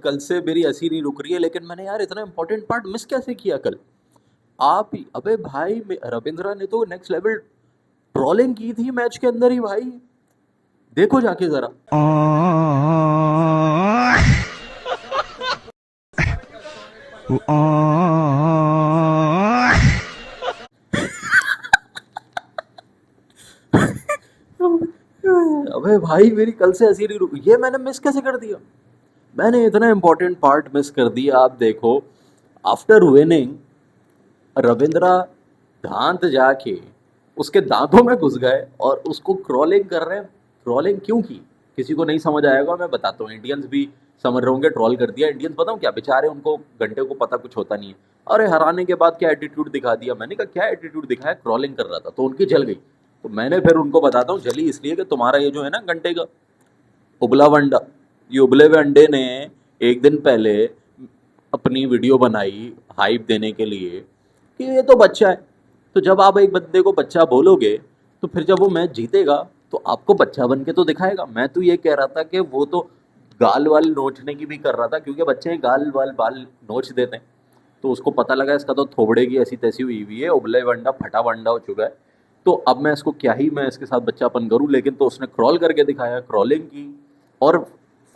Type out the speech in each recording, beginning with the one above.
कल से मेरी हंसी नहीं रुक रही है, लेकिन मैंने यार इतना इंपॉर्टेंट पार्ट मिस कैसे किया कल। आप ही अबे भाई रविंद्रा ने तो नेक्स्ट लेवल ट्रोलिंग की थी मैच के अंदर ही भाई, देखो जाके जरा। अबे भाई मेरी कल से हंसी नहीं रुकी, ये मैंने मिस कैसे कर दिया। मैंने इतना इंपॉर्टेंट पार्ट मिस कर दिया। आप देखो, आफ्टर विनिंग रविंद्रा दांत जाके उसके दांतों में घुस गए और उसको क्रॉलिंग कर रहे हैं। क्रॉलिंग क्यों की, किसी को नहीं समझ आएगा, मैं बताता हूँ। इंडियंस भी समझ रहे होंगे ट्रॉल कर दिया। इंडियंस बताऊँ क्या, बेचारे उनको घंटे को पता कुछ होता नहीं है। अरे हराने के बाद क्या एटीट्यूड दिखा दिया। मैंने कहा क्या एटीट्यूड दिखाया, क्रॉलिंग कर रहा था तो उनकी जल गई। तो मैंने फिर उनको बताता हूँ, जली इसलिए कि तुम्हारा ये जो है ना घंटे का उबला हुआ अंडा, ये उबले हुए अंडे ने एक दिन पहले अपनी वीडियो बनाई हाइप देने के लिए कि ये तो बच्चा है। तो जब आप एक बंदे को बच्चा बोलोगे तो फिर जब वो मैच जीतेगा तो आपको बच्चा बन के तो दिखाएगा। मैं तो ये कह रहा था कि वो तो गाल वाल नोचने की भी कर रहा था, क्योंकि बच्चे गाल वाल बाल नोच देते हैं। तो उसको पता लगा इसका तो थोबड़े की ऐसी तैसी हुई हुई है, उबले वंडा फटा वंडा हो चुका है। तो अब मैं इसको क्या ही मैं इसके साथ बच्चापन करूं। लेकिन तो उसने क्रॉल करके दिखाया, क्रॉलिंग की और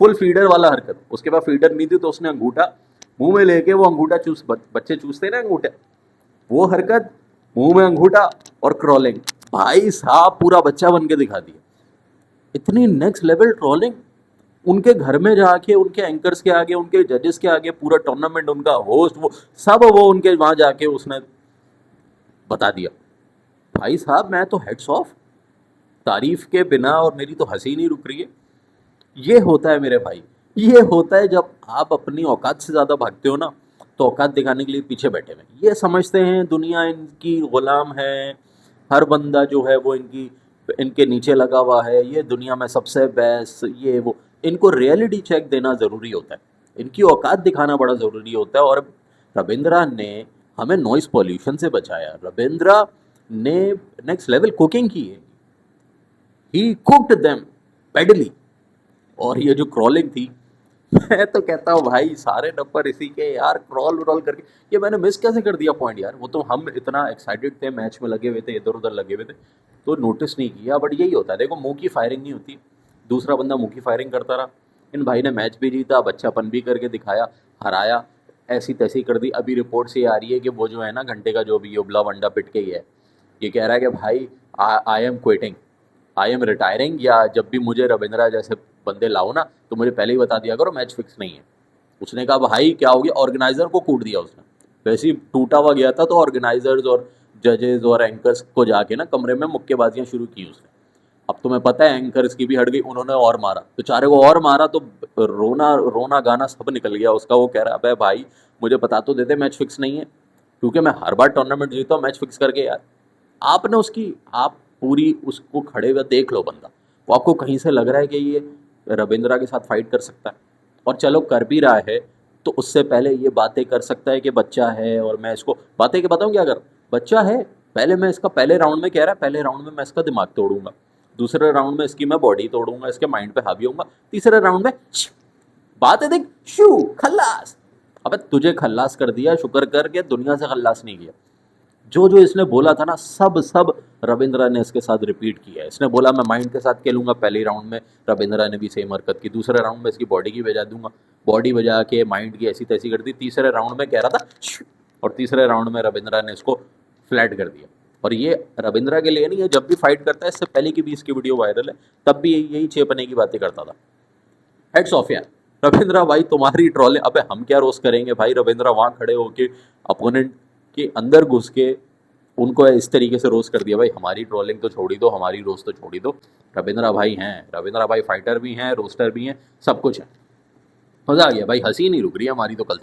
फुल फीडर वाला हरकत। उसके बाद फीडर नहीं थी तो उसने अंगूठा मुंह में लेके, वो अंगूठा चूस, बच्चे चूसते ना अंगूठा, वो हरकत, मुंह में अंगूठा और क्रॉलिंग। भाई साहब पूरा बच्चा बन के दिखा दिया। इतनी नेक्स्ट लेवल ट्रोलिंग, उनके घर में जाके उनके एंकर्स के आगे, उनके जजेस के आगे, पूरा टूर्नामेंट उनका होस्ट वो सब, वो उनके वहां जाके उसने बता दिया। भाई साहब मैं तो हेड्स ऑफ, तारीफ के बिना और मेरी तो हंसी नहीं रुक रही है। ये होता है मेरे भाई, ये होता है जब आप अपनी औकात से ज़्यादा भागते हो ना, तो औकात दिखाने के लिए पीछे बैठे हुए ये समझते हैं दुनिया इनकी गुलाम है, हर बंदा जो है वो इनके नीचे लगा हुआ है, ये दुनिया में सबसे बेस्ट ये वो। इनको रियलिटी चेक देना ज़रूरी होता है, इनकी औकात दिखाना बड़ा ज़रूरी होता है। और रविंद्रा ने हमें नॉइस पॉल्यूशन से बचाया। रविंद्रा ने नेक्स्ट लेवल कुकिंग की है, ही कुक्ड देम पेडली। और ये जो क्रॉलिंग थी, मैं तो कहता हूँ भाई सारे नंबर इसी के यार, क्रॉल व्रॉल करके। ये मैंने मिस कैसे कर दिया पॉइंट यार, वो तो हम इतना एक्साइटेड थे, मैच में लगे हुए थे, इधर उधर लगे हुए थे, तो नोटिस नहीं किया। बट यही होता है, देखो मुंह की फायरिंग नहीं होती, दूसरा बंदा मुंह की फायरिंग करता रहा। इन भाई ने मैच भी जीता, बच्चापन भी करके दिखाया, हराया, ऐसी तैसी कर दी। अभी रिपोर्ट से ये आ रही है कि वो जो है ना घंटे का जो भी उबला वंडा पिट के ही है, ये कह रहा है कि भाई I am quitting, I am retiring, या जब भी मुझे रविंद्रा जैसे बंदे लाओ ना तो मुझे पहले ही बता दिया करो मैच फिक्स नहीं है। उसने कहा भाई क्या हो गया, ऑर्गेनाइजर को कूट दिया उसने। वैसे ही टूटा हुआ गया था तो ऑर्गेनाइजर्स और जजेस और एंकर्स को जाके ना कमरे में मुक्केबाजियां शुरू की उसने। अब तुम्हें पता है एंकर्स की भी हट गई, उन्होंने और मारा, बेचारे को और मारा, तो रोना रोना गाना सब निकल गया उसका। वो कह रहा है भाई मुझे बता तो देते मैच फिक्स नहीं है, क्योंकि मैं हर बार टूर्नामेंट जीता हूँ मैच फिक्स करके यार। आपने उसकी आप पूरी उसको खड़े हुए देख लो बंदा, वो आपको कहीं से लग रहा है कि ये रविंद्रा के साथ फाइट कर सकता है, और चलो कर भी रहा है तो उससे पहले ये बातें कर सकता है कि बच्चा है। और मैं इसको बातें के बताऊँ क्या, अगर बच्चा है, पहले मैं इसका पहले राउंड में कह रहा है, पहले राउंड में मैं इसका दिमाग तोड़ूंगा, दूसरे राउंड में इसकी मैं बॉडी तोड़ूंगा, इसके माइंड पे हावी होऊंगा, तीसरे राउंड में बात है देख शू खल्लास। अबे तुझे खल्लास कर दिया, शुक्र कर के दुनिया से खल्लास नहीं किया। जो जो इसने बोला था ना सब सब रविंद्रा ने इसके साथ रिपीट किया है। इसने बोला मैं माइंड के साथ खेलूंगा, पहले राउंड में रविंद्रा ने भी सेम हरकत की, दूसरे राउंड में इसकी बॉडी की बजा दूंगा, बॉडी बजा के माइंड की ऐसी तैसी कर दी, तीसरे राउंड में कह रहा था और तीसरे राउंड में रविंद्रा ने इसको फ्लैट कर दिया। और ये रविंद्रा के लिए नहीं है, जब भी फाइट करता है, इससे पहले की भी इसकी वीडियो वायरल है, तब भी यही चेपने की बातें करता था। हेड्स ऑफ यार रविंद्रा भाई, तुम्हारी ट्रॉले, अबे हम क्या रोज करेंगे भाई। रविंद्रा वहां खड़े होके अपोनेंट के अंदर घुस के उनको इस तरीके से रोस्ट कर दिया। भाई हमारी ट्रोलिंग तो छोड़ी दो, हमारी रोस्ट तो छोड़ी दो। रविंद्रा भाई हैं, रविंद्रा भाई फाइटर भी हैं, रोस्टर भी हैं, सब कुछ है। मज़ा आ गया भाई, हंसी नहीं रुक रही है हमारी तो कल से।